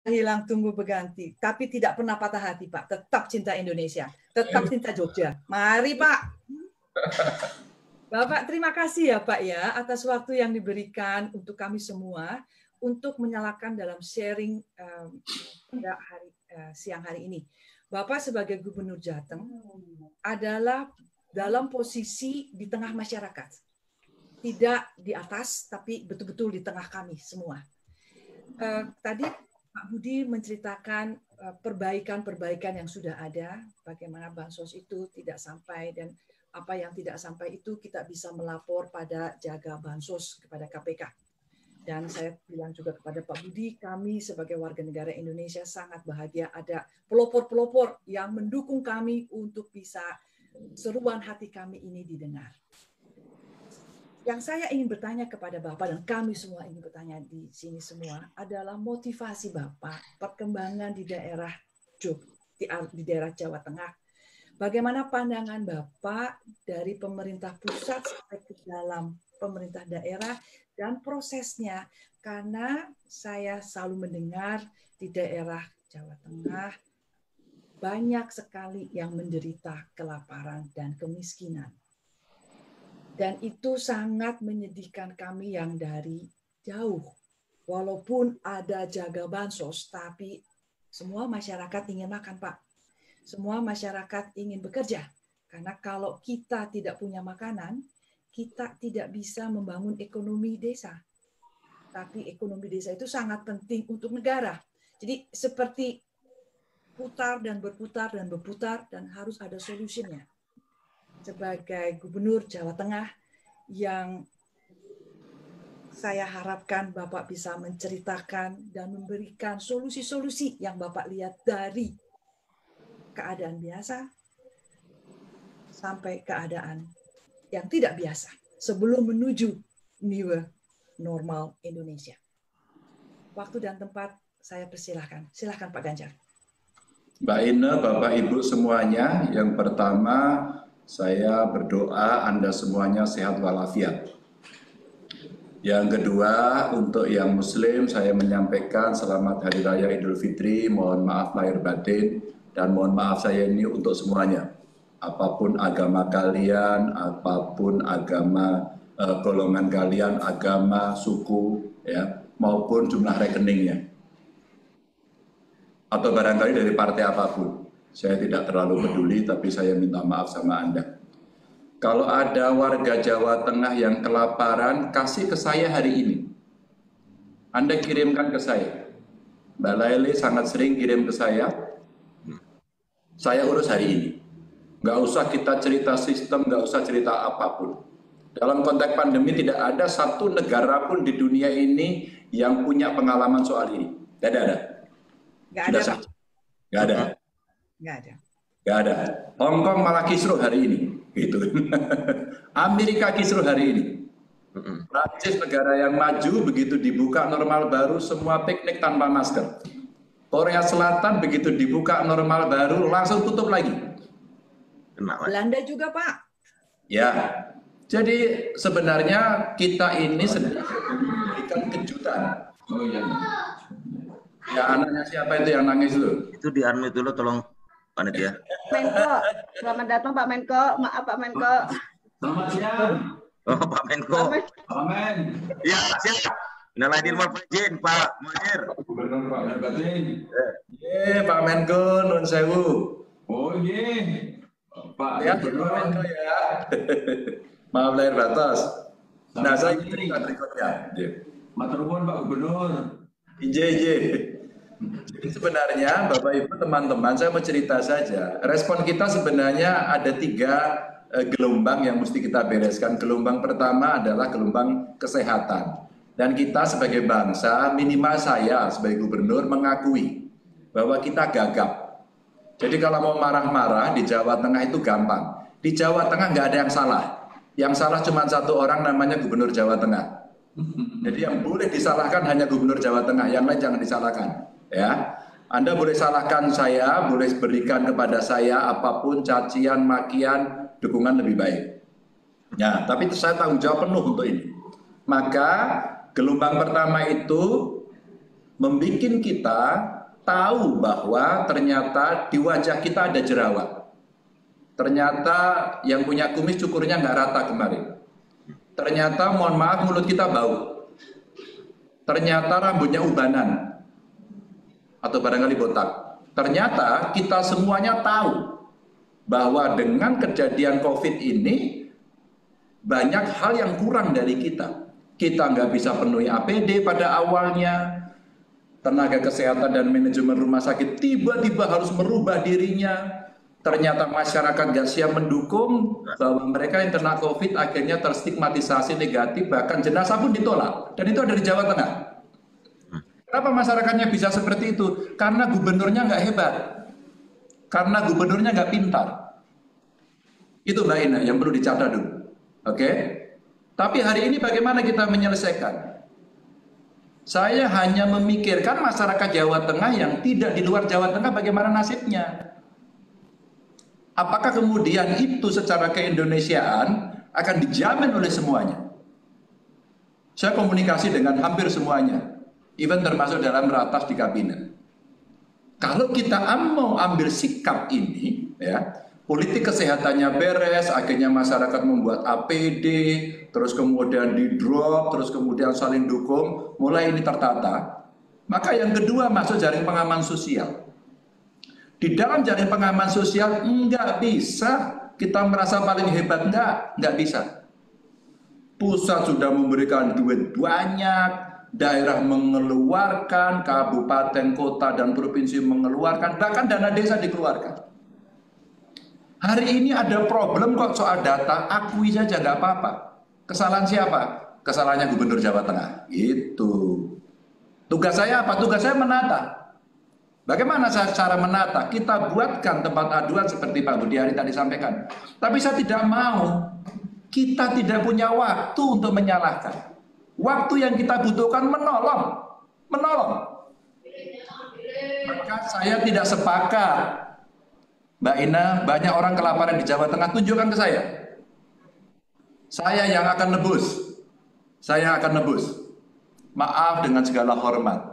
hilang tunggu berganti, tapi tidak pernah patah hati, Pak. Tetap cinta Indonesia, tetap cinta Jogja. Mari, Pak. Bapak, terima kasih ya, Pak ya, atas waktu yang diberikan untuk kami semua untuk menyalakan dalam sharing pada siang hari ini. Bapak sebagai Gubernur Jateng adalah dalam posisi di tengah masyarakat, tidak di atas, tapi betul-betul di tengah kami semua. Tadi Pak Budi menceritakan perbaikan-perbaikan yang sudah ada, bagaimana bansos itu tidak sampai, dan apa yang tidak sampai itu kita bisa melapor pada jaga bansos kepada KPK. Dan saya bilang juga kepada Pak Budi, kami sebagai warga negara Indonesia sangat bahagia ada pelopor-pelopor yang mendukung kami untuk bisa seruan hati kami ini didengar. Yang saya ingin bertanya kepada Bapak dan kami semua ingin bertanya di sini semua adalah motivasi Bapak perkembangan di daerah di daerah Jawa Tengah. Bagaimana pandangan Bapak dari pemerintah pusat sampai ke dalam pemerintah daerah dan prosesnya? Karena saya selalu mendengar di daerah Jawa Tengah banyak sekali yang menderita kelaparan dan kemiskinan. Dan itu sangat menyedihkan kami yang dari jauh. Walaupun ada jaga bansos, tapi semua masyarakat ingin makan, Pak. Semua masyarakat ingin bekerja. Karena kalau kita tidak punya makanan, kita tidak bisa membangun ekonomi desa. Tapi ekonomi desa itu sangat penting untuk negara. Jadi seperti putar dan berputar dan berputar dan harus ada solusinya. Sebagai Gubernur Jawa Tengah yang saya harapkan Bapak bisa menceritakan dan memberikan solusi-solusi yang Bapak lihat dari keadaan biasa sampai keadaan yang tidak biasa sebelum menuju new normal Indonesia. Waktu dan tempat saya persilahkan. Silahkan Pak Ganjar. Mbak Ine, Bapak Ibu semuanya, yang pertama saya berdoa Anda semuanya sehat walafiat. Yang kedua, untuk yang Muslim, saya menyampaikan selamat Hari Raya Idul Fitri, mohon maaf lahir batin, dan mohon maaf saya ini untuk semuanya. Apapun agama kalian, apapun agama golongan kalian, agama, suku, ya, maupun jumlah rekeningnya. Atau barangkali dari partai apapun. Saya tidak terlalu peduli, tapi saya minta maaf sama Anda. Kalau ada warga Jawa Tengah yang kelaparan, kasih ke saya hari ini. Anda kirimkan ke saya. Mbak Laili sangat sering kirim ke saya. Saya urus hari ini. Nggak usah kita cerita sistem, nggak usah cerita apapun. Dalam konteks pandemi tidak ada satu negara pun di dunia ini yang punya pengalaman soal ini. Tidak ada. Nggak ada, Pak. Nggak ada. Nggak ada. Nggak ada. Hongkong malah kisruh hari ini. Gitu. Amerika kisruh hari ini. Prancis negara yang maju, begitu dibuka normal baru, semua piknik tanpa masker. Korea Selatan begitu dibuka normal baru, langsung tutup lagi. Belanda juga, Pak. Ya. Jadi sebenarnya kita ini sedang memberikan kejutan. Oh iya. Ya, anaknya siapa itu yang nangis itu? Itu di unmute dulu, tolong panitia. Menko, selamat datang Pak Menko. Maaf Pak Menko. Selamat siang. Oh Pak Menko. Amin. Iya, siap. Innal aidin wal faizin, Pak Muhajir. Gubernur Pak Herbatin. Pak Menko, nun sewu. Oh iya. Pak Ya, Gubernur. Pak Menko ya. Maaf lahir batas. Nah, saya cerita berikutnya. Matur nuwun Pak Gubernur. Ije. Jadi sebenarnya Bapak Ibu teman-teman, saya mau cerita saja. Respon kita sebenarnya ada 3 gelombang yang mesti kita bereskan. Gelombang pertama adalah gelombang kesehatan. Dan kita sebagai bangsa, minimal saya sebagai gubernur mengakui bahwa kita gagap. Jadi kalau mau marah-marah di Jawa Tengah itu gampang. Di Jawa Tengah nggak ada yang salah. Yang salah cuma 1 orang namanya Gubernur Jawa Tengah. Jadi yang boleh disalahkan hanya Gubernur Jawa Tengah, yang lain jangan disalahkan. Ya, Anda boleh salahkan saya, boleh berikan kepada saya apapun cacian, makian, dukungan lebih baik. Ya, tapi saya tanggung jawab penuh untuk ini. Maka gelombang pertama itu membuat kita tahu bahwa ternyata di wajah kita ada jerawat. Ternyata yang punya kumis cukurnya nggak rata kemarin. Ternyata, mohon maaf, mulut kita bau. Ternyata rambutnya ubanan. Atau barangkali botak. Ternyata kita semuanya tahu bahwa dengan kejadian COVID ini, banyak hal yang kurang dari kita. Kita nggak bisa penuhi APD pada awalnya. Tenaga kesehatan dan manajemen rumah sakit tiba-tiba harus merubah dirinya. Ternyata masyarakat nggak siap mendukung, bahwa mereka yang kena COVID akhirnya terstigmatisasi negatif, bahkan jenazah pun ditolak. Dan itu ada di Jawa Tengah. Kenapa masyarakatnya bisa seperti itu? Karena gubernurnya nggak hebat. Karena gubernurnya nggak pintar. Itu Mbak Ina yang perlu dicatat dulu. Oke? Tapi hari ini bagaimana kita menyelesaikan? Saya hanya memikirkan masyarakat Jawa Tengah yang tidak di luar Jawa Tengah bagaimana nasibnya. Apakah kemudian itu secara keindonesiaan akan dijamin oleh semuanya? Saya komunikasi dengan hampir semuanya, even termasuk dalam ratas di kabinet. Kalau kita mau ambil sikap ini, ya, politik kesehatannya beres, akhirnya masyarakat membuat APD, terus kemudian di drop, terus kemudian saling dukung, mulai ini tertata. Maka yang kedua masuk jaring pengaman sosial. Di dalam jaring pengaman sosial nggak bisa kita merasa paling hebat, nggak bisa. Pusat sudah memberikan duit banyak, daerah mengeluarkan, kabupaten, kota, dan provinsi mengeluarkan, bahkan dana desa dikeluarkan. Hari ini ada problem kok soal data, akui saja nggak apa-apa. Kesalahan siapa? Kesalahannya Gubernur Jawa Tengah. Itu. Tugas saya apa? Tugas saya menata. Bagaimana cara menata? Kita buatkan tempat aduan seperti Pak Budiari tadi sampaikan. Tapi saya tidak mau. Kita tidak punya waktu untuk menyalahkan. Waktu yang kita butuhkan menolong. Menolong. Maka saya tidak sepakat. Mbak Ina, banyak orang kelaparan di Jawa Tengah, tunjukkan ke saya. Saya yang akan nebus. Saya akan nebus. Maaf dengan segala hormat.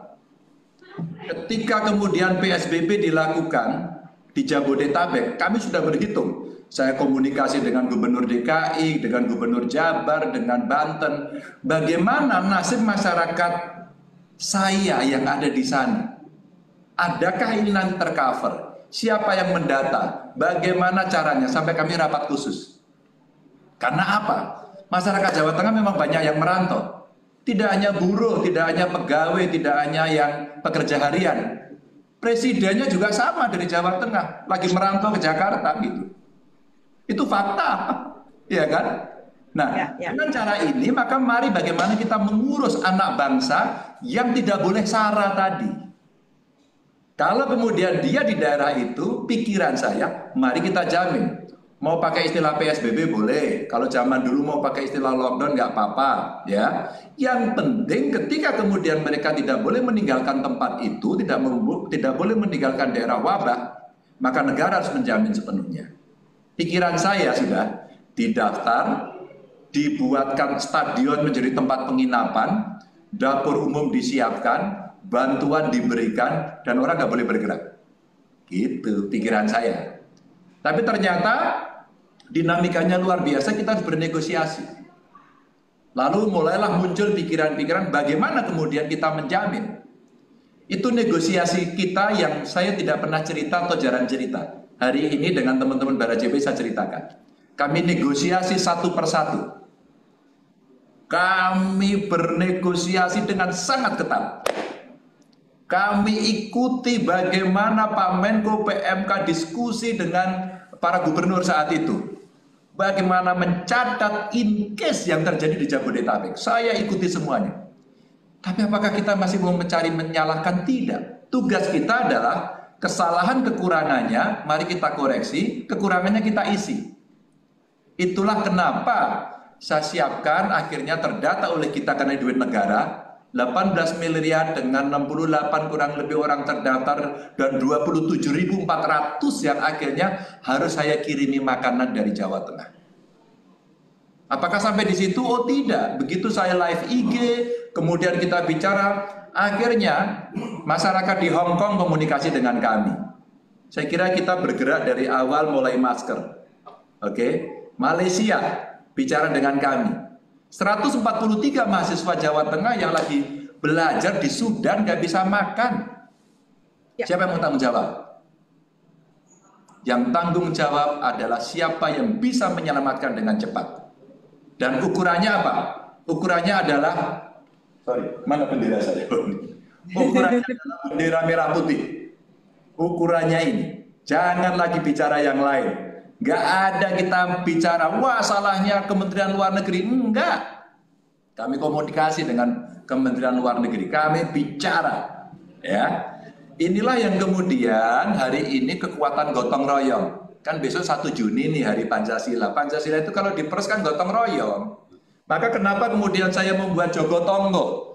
Ketika kemudian PSBB dilakukan di Jabodetabek, kami sudah berhitung. Saya komunikasi dengan Gubernur DKI, dengan Gubernur Jabar, dengan Banten. Bagaimana nasib masyarakat saya yang ada di sana? Adakah ini nanti tercover? Siapa yang mendata? Bagaimana caranya? Sampai kami rapat khusus. Karena apa? Masyarakat Jawa Tengah memang banyak yang merantau. Tidak hanya buruh, tidak hanya pegawai, tidak hanya yang pekerja harian. Presidennya juga sama dari Jawa Tengah, lagi merantau ke Jakarta gitu. Itu fakta, ya kan? Nah, dengan cara ini maka mari bagaimana kita mengurus anak bangsa yang tidak boleh sara tadi. Kalau kemudian dia di daerah itu, pikiran saya, mari kita jamin. Mau pakai istilah PSBB boleh, kalau zaman dulu mau pakai istilah lockdown nggak apa-apa, ya. Yang penting ketika kemudian mereka tidak boleh meninggalkan tempat itu, tidak boleh meninggalkan daerah wabah, maka negara harus menjamin sepenuhnya. Pikiran saya sudah didaftar, dibuatkan stadion menjadi tempat penginapan, dapur umum disiapkan, bantuan diberikan, dan orang nggak boleh bergerak. Gitu pikiran saya. Tapi ternyata dinamikanya luar biasa, kita harus bernegosiasi. Lalu mulailah muncul pikiran-pikiran bagaimana kemudian kita menjamin. Itu negosiasi kita yang saya tidak pernah cerita atau jarang cerita. Hari ini dengan teman-teman Barajb saya ceritakan. Kami negosiasi satu persatu. Kami bernegosiasi dengan sangat ketat. Kami ikuti bagaimana Pak Menko PMK diskusi dengan para gubernur saat itu. Bagaimana mencatat in case yang terjadi di Jabodetabek. Saya ikuti semuanya. Tapi apakah kita masih mau mencari menyalahkan? Tidak. Tugas kita adalah kesalahan kekurangannya, mari kita koreksi, kekurangannya kita isi. Itulah kenapa saya siapkan akhirnya terdata oleh kita karena duit negara. 18 miliar dengan 68 kurang lebih orang terdaftar dan 27.400 yang akhirnya harus saya kirimi makanan dari Jawa Tengah. Apakah sampai di situ? Oh tidak. Begitu saya live IG, kemudian kita bicara, akhirnya masyarakat di Hong Kong komunikasi dengan kami. Saya kira kita bergerak dari awal mulai masker. Oke, Malaysia bicara dengan kami. 143 mahasiswa Jawa Tengah yang lagi belajar di Sudan nggak bisa makan. Siapa yang mau tanggung jawab? Yang tanggung jawab adalah siapa yang bisa menyelamatkan dengan cepat. Dan ukurannya apa? Ukurannya adalah, mana bendera saya? Ukurannya adalah bendera merah putih. Ukurannya ini. Jangan lagi bicara yang lain. Nggak ada kita bicara, wah salahnya Kementerian Luar Negeri. Enggak. Kami komunikasi dengan Kementerian Luar Negeri. Kami bicara. Ya. Inilah yang kemudian hari ini kekuatan gotong royong. Kan besok 1 Juni nih hari Pancasila. Pancasila itu kalau diperes kan gotong royong. Maka kenapa kemudian saya membuat Jogotongo?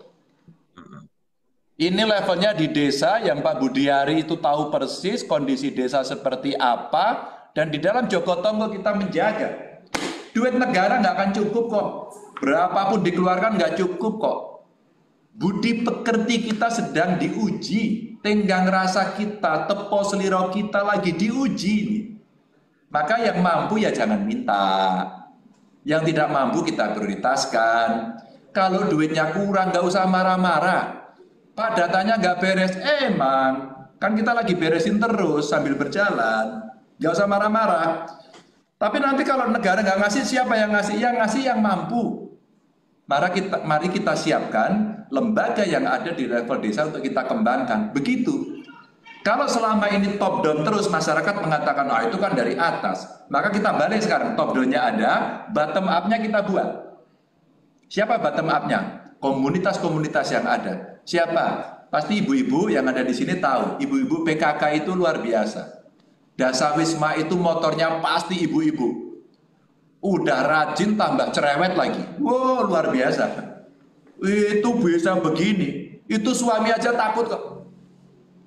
Ini levelnya di desa yang Pak Budiari itu tahu persis kondisi desa seperti apa. Dan di dalam Jogotongo kita menjaga. Duit negara nggak akan cukup kok. Berapapun dikeluarkan nggak cukup kok. Budi pekerti kita sedang diuji. Tenggang rasa kita, tepo seliro kita lagi diuji. Maka yang mampu ya jangan minta. Yang tidak mampu kita prioritaskan. Kalau duitnya kurang nggak usah marah-marah. Pak datanya nggak beres, emang. Kan kita lagi beresin terus sambil berjalan. Nggak usah marah-marah. Tapi nanti kalau negara nggak ngasih, siapa yang ngasih? Yang ngasih yang mampu. Mari kita siapkan lembaga yang ada di level desa untuk kita kembangkan. Begitu. Kalau selama ini top down terus masyarakat mengatakan, ah itu kan dari atas. Maka kita balik sekarang, top down-nya ada, bottom up-nya kita buat. Siapa bottom up-nya? Komunitas-komunitas yang ada. Siapa? Pasti ibu-ibu yang ada di sini tahu. Ibu-ibu PKK itu luar biasa. Dasawisma itu motornya pasti ibu-ibu. Udah rajin tambah cerewet lagi. Wow, luar biasa. Itu bisa begini. Itu suami aja takut kok.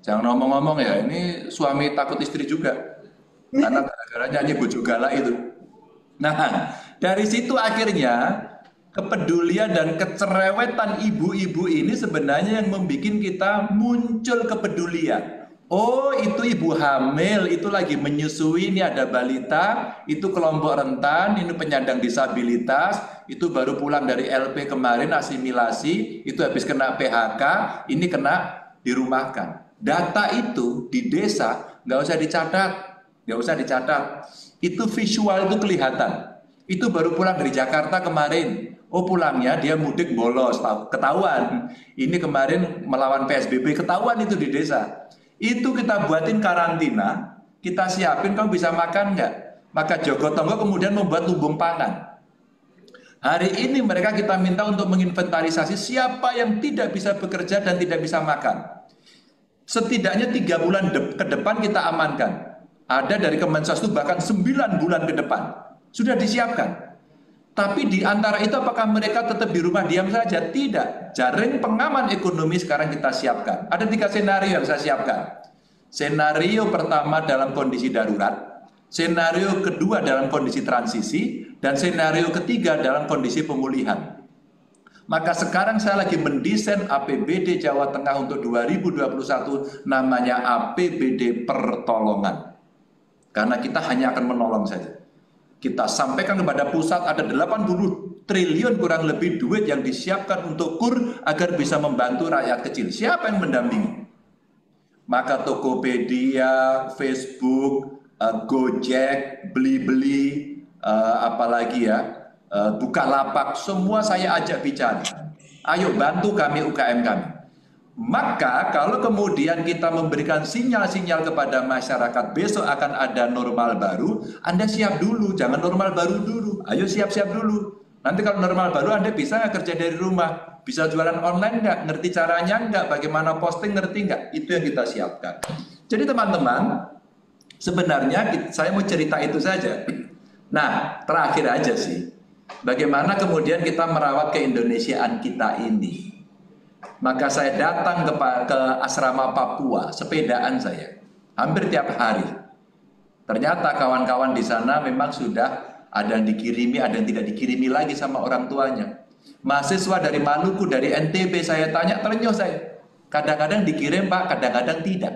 Jangan ngomong-ngomong ya, ini suami takut istri juga. Karena gara-gara nyanyi Bojo Galak itu. Nah, dari situ akhirnya kepedulian dan kecerewetan ibu-ibu ini sebenarnya yang membuat kita muncul kepedulian. Oh, itu ibu hamil, itu lagi menyusui, ini ada balita, itu kelompok rentan, ini penyandang disabilitas, itu baru pulang dari LP kemarin asimilasi, itu habis kena PHK, ini kena dirumahkan. Data itu di desa nggak usah dicatat, itu visual itu kelihatan. Itu baru pulang dari Jakarta kemarin. Oh pulangnya dia mudik bolos, ketahuan. Ini kemarin melawan PSBB, ketahuan itu di desa. Itu kita buatin karantina, kita siapin kamu bisa makan nggak? Maka Jogotongo kemudian membuat lumbung pangan. Hari ini mereka kita minta untuk menginventarisasi siapa yang tidak bisa bekerja dan tidak bisa makan. Setidaknya 3 bulan ke depan kita amankan. Ada dari Kemensos itu bahkan 9 bulan ke depan. Sudah disiapkan. Tapi di antara itu apakah mereka tetap di rumah diam saja? Tidak. Jaring pengaman ekonomi sekarang kita siapkan. Ada 3 senario yang saya siapkan. Senario pertama dalam kondisi darurat. Senario kedua dalam kondisi transisi. Dan senario ketiga dalam kondisi pemulihan. Maka sekarang saya lagi mendesain APBD Jawa Tengah untuk 2021 namanya APBD pertolongan. Karena kita hanya akan menolong saja. Kita sampaikan kepada pusat ada 80 triliun kurang lebih duit yang disiapkan untuk KUR agar bisa membantu rakyat kecil. Siapa yang mendampingi? Maka Tokopedia, Facebook, Gojek, Blibli, apalagi ya, Bukalapak, semua saya ajak bicara. Ayo bantu kami UKM kami. Maka kalau kemudian kita memberikan sinyal-sinyal kepada masyarakat besok akan ada normal baru, Anda siap dulu, jangan normal baru dulu. Ayo siap-siap dulu. Nanti kalau normal baru Anda bisa nggak kerja dari rumah? Bisa jualan online nggak? Ngerti caranya nggak? Bagaimana posting ngerti nggak? Itu yang kita siapkan. Jadi teman-teman, sebenarnya saya mau cerita itu saja. Nah, terakhir aja sih. Bagaimana kemudian kita merawat keindonesiaan kita ini? Maka saya datang ke asrama Papua, sepedaan saya, hampir tiap hari. Ternyata kawan-kawan di sana memang sudah ada yang dikirimi, ada yang tidak dikirimi lagi sama orang tuanya. Mahasiswa dari Maluku, dari NTB saya tanya, terenyuh saya. Kadang-kadang dikirim Pak, kadang-kadang tidak.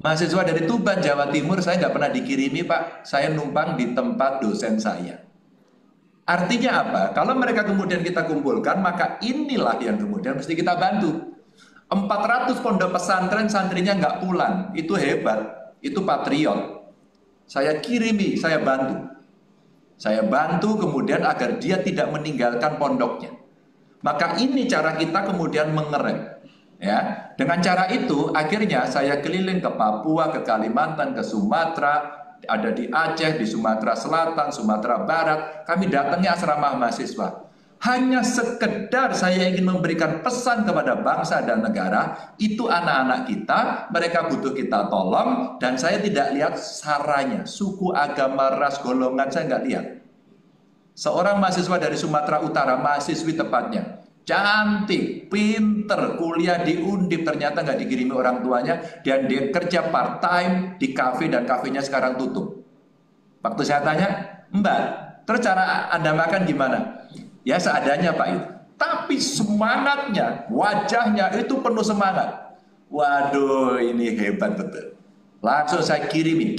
Mahasiswa dari Tuban, Jawa Timur, saya nggak pernah dikirimi Pak, saya numpang di tempat dosen saya. Artinya apa? Kalau mereka kemudian kita kumpulkan, maka inilah yang kemudian mesti kita bantu. 400 pondok pesantren santrinya nggak pulang, itu hebat, itu patriot. Saya kirimi, saya bantu. Saya bantu kemudian agar dia tidak meninggalkan pondoknya. Maka ini cara kita kemudian mengerem. Ya, dengan cara itu akhirnya saya keliling ke Papua, ke Kalimantan, ke Sumatera, ada di Aceh, di Sumatera Selatan, Sumatera Barat. Kami datangi asrama mahasiswa. Hanya sekedar saya ingin memberikan pesan kepada bangsa dan negara, itu anak-anak kita, mereka butuh kita tolong, dan saya tidak lihat saranya, suku, agama, ras, golongan, saya nggak lihat. Seorang mahasiswa dari Sumatera Utara, mahasiswi tepatnya, cantik, pinter, kuliah di Undip, ternyata nggak dikirimi orang tuanya, dan dia kerja part time di kafe, dan kafenya sekarang tutup. Waktu saya tanya, Mbak, terus cara Anda makan gimana? Ya seadanya Pak itu. Tapi semangatnya, wajahnya itu penuh semangat. Waduh, ini hebat betul. Langsung saya kirimi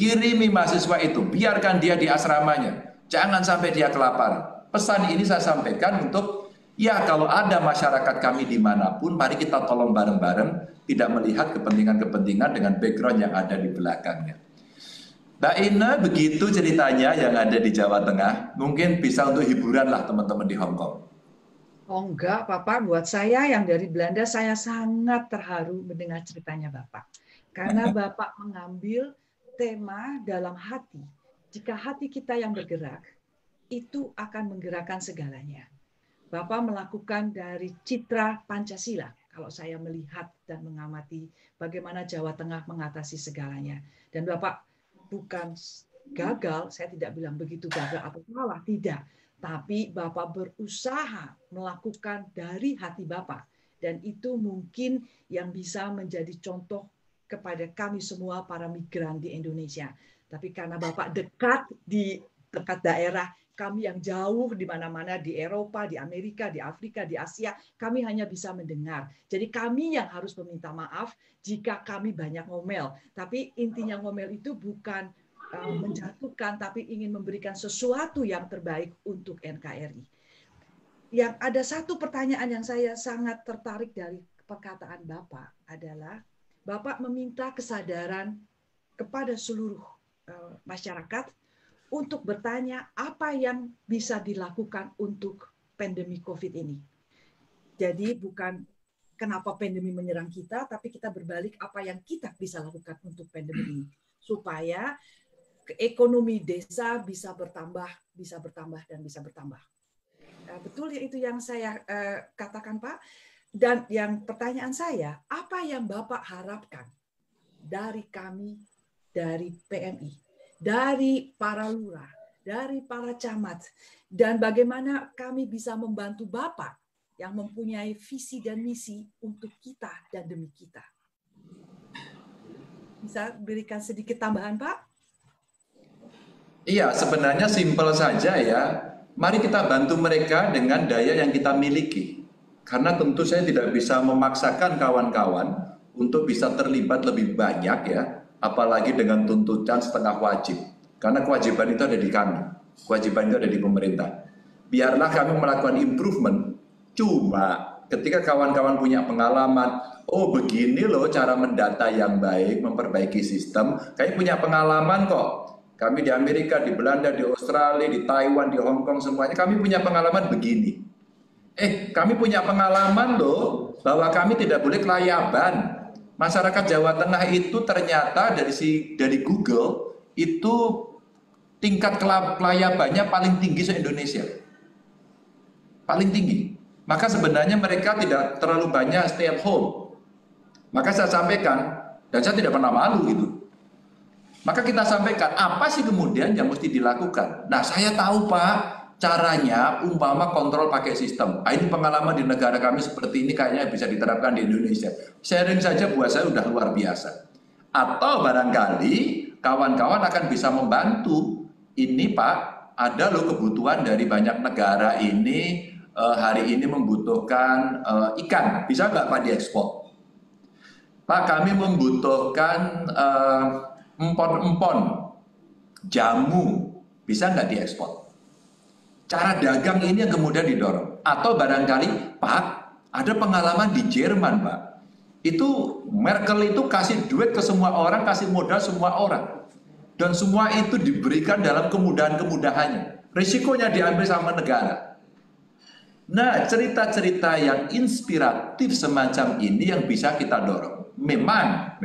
mahasiswa itu, biarkan dia di asramanya, jangan sampai dia kelaparan. Pesan ini saya sampaikan untuk, ya kalau ada masyarakat kami dimanapun, mari kita tolong bareng-bareng, tidak melihat kepentingan-kepentingan dengan background yang ada di belakangnya. Mbak Ina, begitu ceritanya yang ada di Jawa Tengah. Mungkin bisa untuk hiburan lah teman-teman di Hong Kong. Oh enggak, Bapak. Buat saya yang dari Belanda, saya sangat terharu mendengar ceritanya Bapak. Karena Bapak mengambil tema dalam hati. Jika hati kita yang bergerak, itu akan menggerakkan segalanya. Bapak melakukan dari citra Pancasila. Kalau saya melihat dan mengamati bagaimana Jawa Tengah mengatasi segalanya. Dan Bapak bukan gagal, saya tidak bilang begitu gagal atau salah, tidak. Tapi Bapak berusaha melakukan dari hati Bapak. Dan itu mungkin yang bisa menjadi contoh kepada kami semua para migran di Indonesia. Tapi karena Bapak dekat di dekat daerah, kami yang jauh di mana-mana, di Eropa, di Amerika, di Afrika, di Asia, kami hanya bisa mendengar. Jadi kami yang harus meminta maaf jika kami banyak ngomel. Tapi intinya ngomel itu bukan menjatuhkan, tapi ingin memberikan sesuatu yang terbaik untuk NKRI. Yang ada satu pertanyaan yang saya sangat tertarik dari perkataan Bapak adalah, Bapak meminta kesadaran kepada seluruh masyarakat untuk bertanya apa yang bisa dilakukan untuk pandemi COVID ini. Jadi bukan kenapa pandemi menyerang kita, tapi kita berbalik apa yang kita bisa lakukan untuk pandemi ini. Supaya ekonomi desa bisa bertambah, dan bisa bertambah. Betul ya, itu yang saya katakan Pak. Dan yang pertanyaan saya, apa yang Bapak harapkan dari kami, dari PMI, dari para lurah, dari para camat, dan bagaimana kami bisa membantu Bapak yang mempunyai visi dan misi untuk kita dan demi kita. Bisa berikan sedikit tambahan, Pak? Iya, sebenarnya simpel saja ya. Mari kita bantu mereka dengan daya yang kita miliki. Karena tentu saya tidak bisa memaksakan kawan-kawan untuk bisa terlibat lebih banyak ya, apalagi dengan tuntutan setengah wajib. Karena kewajiban itu ada di kami, kewajiban itu ada di pemerintah. Biarlah kami melakukan improvement, cuma ketika kawan-kawan punya pengalaman, oh begini loh cara mendata yang baik, memperbaiki sistem, kami punya pengalaman kok. Kami di Amerika, di Belanda, di Australia, di Taiwan, di Hong Kong, semuanya kami punya pengalaman begini. Kami punya pengalaman loh, bahwa kami tidak boleh kelayaban. Masyarakat Jawa Tengah itu ternyata dari Google, itu tingkat kelayabannya paling tinggi se-Indonesia. Paling tinggi. Maka sebenarnya mereka tidak terlalu banyak stay at home. Maka saya sampaikan, dan saya tidak pernah malu gitu. Maka kita sampaikan, apa sih kemudian yang mesti dilakukan? Nah, saya tahu Pak, caranya umpama kontrol pakai sistem. Ini pengalaman di negara kami seperti ini kayaknya bisa diterapkan di Indonesia. Sharing saja buat saya udah luar biasa. Atau barangkali kawan-kawan akan bisa membantu. Ini Pak, ada loh kebutuhan dari banyak negara ini hari ini membutuhkan ikan, bisa nggak Pak diekspor? Pak, kami membutuhkan empon-empon, jamu, bisa nggak diekspor? Cara dagang ini yang kemudian didorong. Atau barangkali, Pak, ada pengalaman di Jerman, Pak. Itu Merkel itu kasih duit ke semua orang, kasih modal semua orang. Dan semua itu diberikan dalam kemudahan-kemudahannya. Risikonya diambil sama negara. Nah, cerita-cerita yang inspiratif semacam ini yang bisa kita dorong. Memang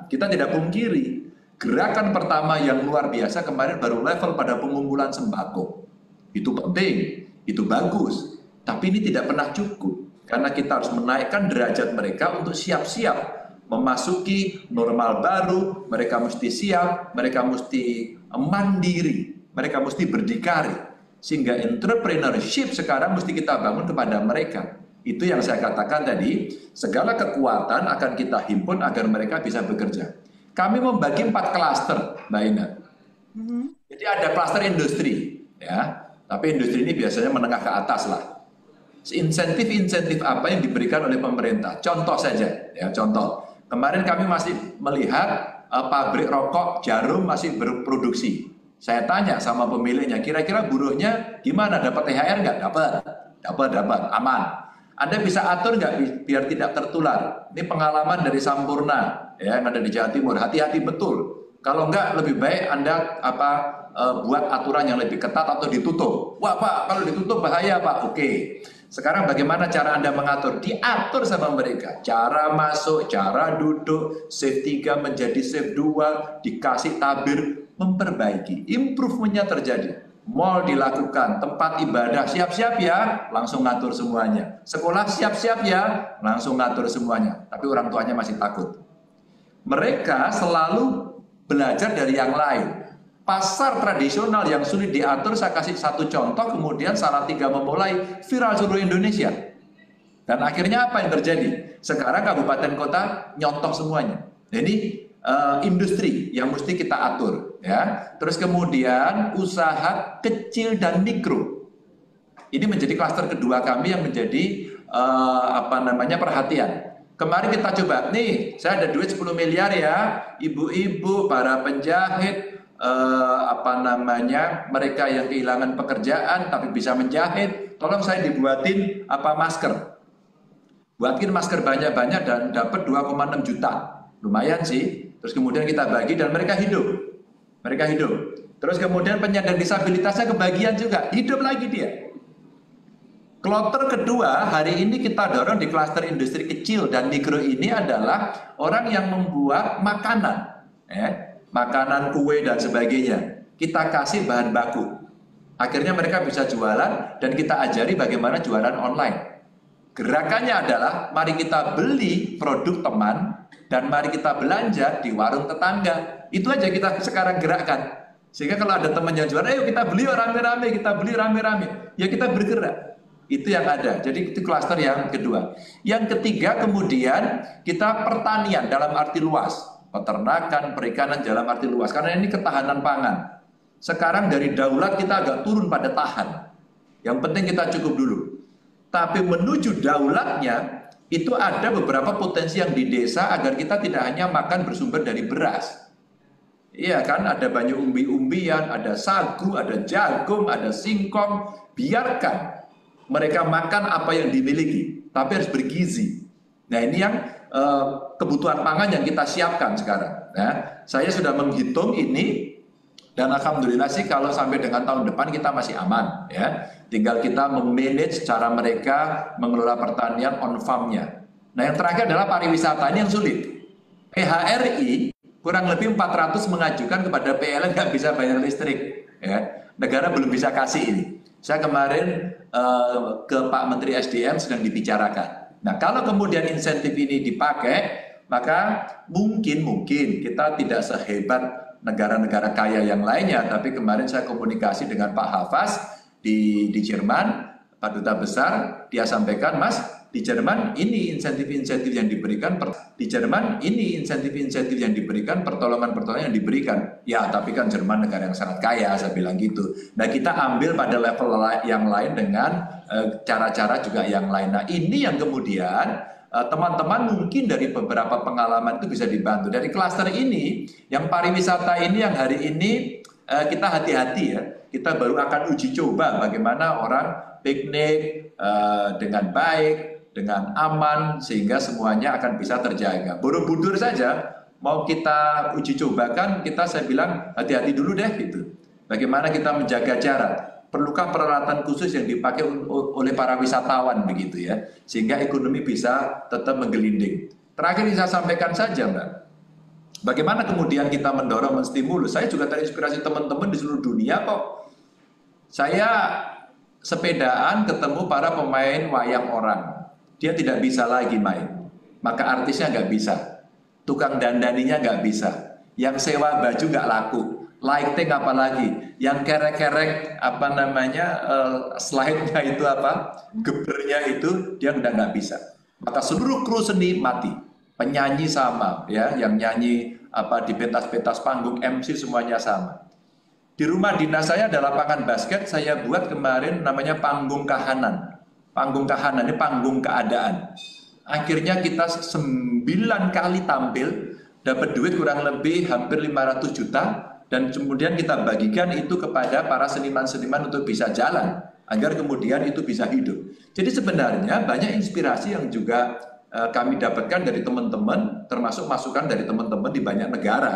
kita tidak pungkiri. Gerakan pertama yang luar biasa kemarin baru level pada pengumpulan sembako. Itu penting, itu bagus. Tapi ini tidak pernah cukup. Karena kita harus menaikkan derajat mereka untuk siap-siap memasuki normal baru. Mereka mesti siap, mereka mesti mandiri, mereka mesti berdikari. Sehingga entrepreneurship sekarang mesti kita bangun kepada mereka. Itu yang saya katakan tadi, segala kekuatan akan kita himpun agar mereka bisa bekerja. Kami membagi 4 klaster, Mbak Ina. Jadi ada klaster industri, ya. Tapi industri ini biasanya menengah ke atas lah. Insentif-insentif apa yang diberikan oleh pemerintah? Contoh saja, ya contoh. Kemarin kami masih melihat pabrik rokok Jarum masih berproduksi. Saya tanya sama pemiliknya, kira-kira buruhnya gimana? Dapat THR nggak? Dapat, aman. Anda bisa atur nggak biar tidak tertular? Ini pengalaman dari Sampurna, ya, yang ada di Jawa Timur. Hati-hati betul. Kalau enggak, lebih baik Anda buat aturan yang lebih ketat atau ditutup. Wah Pak, kalau ditutup bahaya Pak. Oke. Sekarang bagaimana cara Anda mengatur? Diatur sama mereka. Cara masuk, cara duduk, shift 3 menjadi shift 2, dikasih tabir, memperbaiki. Improve-nya terjadi. Mall dilakukan, tempat ibadah siap-siap ya, langsung ngatur semuanya. Sekolah siap-siap ya, langsung ngatur semuanya. Tapi orang tuanya masih takut. Mereka selalu belajar dari yang lain. Pasar tradisional yang sulit diatur, saya kasih satu contoh, kemudian Salatiga memulai viral seluruh Indonesia. Dan akhirnya apa yang terjadi? Sekarang kabupaten kota nyontoh semuanya. Jadi industri yang mesti kita atur, ya. Terus kemudian usaha kecil dan mikro. Ini menjadi klaster kedua kami yang menjadi perhatian. Kemarin kita coba, nih saya ada duit 10 miliar ya, ibu-ibu, para penjahit, mereka yang kehilangan pekerjaan tapi bisa menjahit, tolong saya dibuatin masker. Buatin masker banyak-banyak dan dapat 2,6 juta. Lumayan sih. Terus kemudian kita bagi dan mereka hidup. Terus kemudian penyandang disabilitasnya kebagian juga, hidup lagi dia. Kloter kedua hari ini kita dorong di klaster industri kecil dan mikro ini adalah orang yang membuat makanan, makanan, kue dan sebagainya. Kita kasih bahan baku. Akhirnya mereka bisa jualan dan kita ajari bagaimana jualan online. Gerakannya adalah mari kita beli produk teman dan mari kita belanja di warung tetangga. Itu aja kita sekarang gerakkan. Sehingga kalau ada teman yang jualan, ayo kita beli rame-rame, ya kita bergerak. Itu yang ada. Jadi itu klaster yang kedua. Yang ketiga kemudian kita pertanian dalam arti luas. Peternakan, perikanan dalam arti luas. Karena ini ketahanan pangan. Sekarang dari daulat kita agak turun pada tahan. Yang penting kita cukup dulu. Tapi menuju daulatnya, itu ada beberapa potensi yang di desa agar kita tidak hanya makan bersumber dari beras. Iya kan, ada banyak umbi-umbian, ada sagu, ada jagung, ada singkong. Biarkan mereka makan apa yang dimiliki, tapi harus bergizi. Nah ini yang kebutuhan pangan yang kita siapkan sekarang. Nah, saya sudah menghitung ini dan alhamdulillah sih kalau sampai dengan tahun depan kita masih aman, ya. Tinggal kita memanage cara mereka mengelola pertanian on farm-nya. Nah yang terakhir adalah pariwisata, ini yang sulit. PHRI kurang lebih 400 mengajukan kepada PLN nggak bisa bayar listrik, ya. Negara belum bisa kasih ini. Saya kemarin ke Pak Menteri SDM sedang dibicarakan. Nah kalau kemudian insentif ini dipakai, maka mungkin kita tidak sehebat negara-negara kaya yang lainnya. Tapi kemarin saya komunikasi dengan Pak Hafaz di Jerman, Pak Duta Besar, dia sampaikan, Mas, Di Jerman ini insentif-insentif yang diberikan, di Jerman ini insentif-insentif yang diberikan, pertolongan-pertolongan yang diberikan. Ya, tapi kan Jerman negara yang sangat kaya, saya bilang gitu. Nah, kita ambil pada level yang lain dengan cara-cara juga yang lain. Nah, ini yang kemudian teman-teman mungkin dari beberapa pengalaman itu bisa dibantu. Dari klaster ini, yang pariwisata ini yang hari ini kita hati-hati ya. Kita baru akan uji coba bagaimana orang piknik dengan baik, dengan aman, sehingga semuanya akan bisa terjaga. Borobudur saja mau kita uji cobakan, saya bilang hati-hati dulu deh gitu. Bagaimana kita menjaga jarak? Perlukah peralatan khusus yang dipakai oleh para wisatawan begitu ya, sehingga ekonomi bisa tetap menggelinding. Terakhir yang saya sampaikan saja, Mbak. Bagaimana kemudian kita mendorong, menstimulus? Saya juga terinspirasi teman-teman di seluruh dunia kok. Saya sepedaan ketemu para pemain wayang orang. Dia tidak bisa lagi main, maka artisnya nggak bisa, tukang dandaninya nggak bisa, yang sewa baju nggak laku, lighting apalagi, yang kerek-kerek slide-nya itu gebernya itu dia udah nggak bisa. Maka seluruh kru seni mati, penyanyi sama, ya, yang nyanyi di pentas-pentas panggung, MC semuanya sama. Di rumah dinas saya ada lapangan basket, saya buat kemarin namanya panggung kahanan. Panggung kahanan ini panggung keadaan. Akhirnya kita 9 kali tampil, dapat duit kurang lebih hampir 500 juta, dan kemudian kita bagikan itu kepada para seniman-seniman untuk bisa jalan, agar kemudian itu bisa hidup. Jadi sebenarnya banyak inspirasi yang juga kami dapatkan dari teman-teman, termasuk masukan dari teman-teman di banyak negara.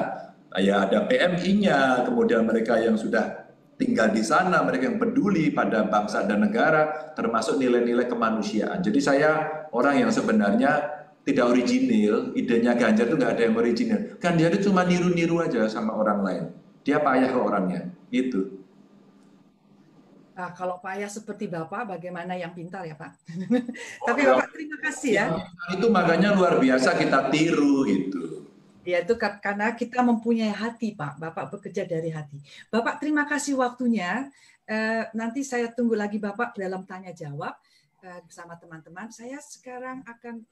Ya, ada PMI-nya, kemudian mereka yang sudah tinggal di sana, mereka yang peduli pada bangsa dan negara, termasuk nilai-nilai kemanusiaan. Jadi saya orang yang sebenarnya tidak original, idenya Ganjar itu nggak ada yang original. Ganjar itu cuma niru-niru aja sama orang lain. Dia payah ke orangnya, gitu. Nah, kalau payah seperti Bapak, bagaimana yang pintar ya Pak? Tapi Bapak terima kasih ya. Itu makanya luar biasa kita tiru gitu. Ya, itu karena kita mempunyai hati, Pak. Bapak bekerja dari hati. Bapak, terima kasih waktunya. Nanti saya tunggu lagi Bapak dalam tanya jawab bersama teman-teman. Saya sekarang akan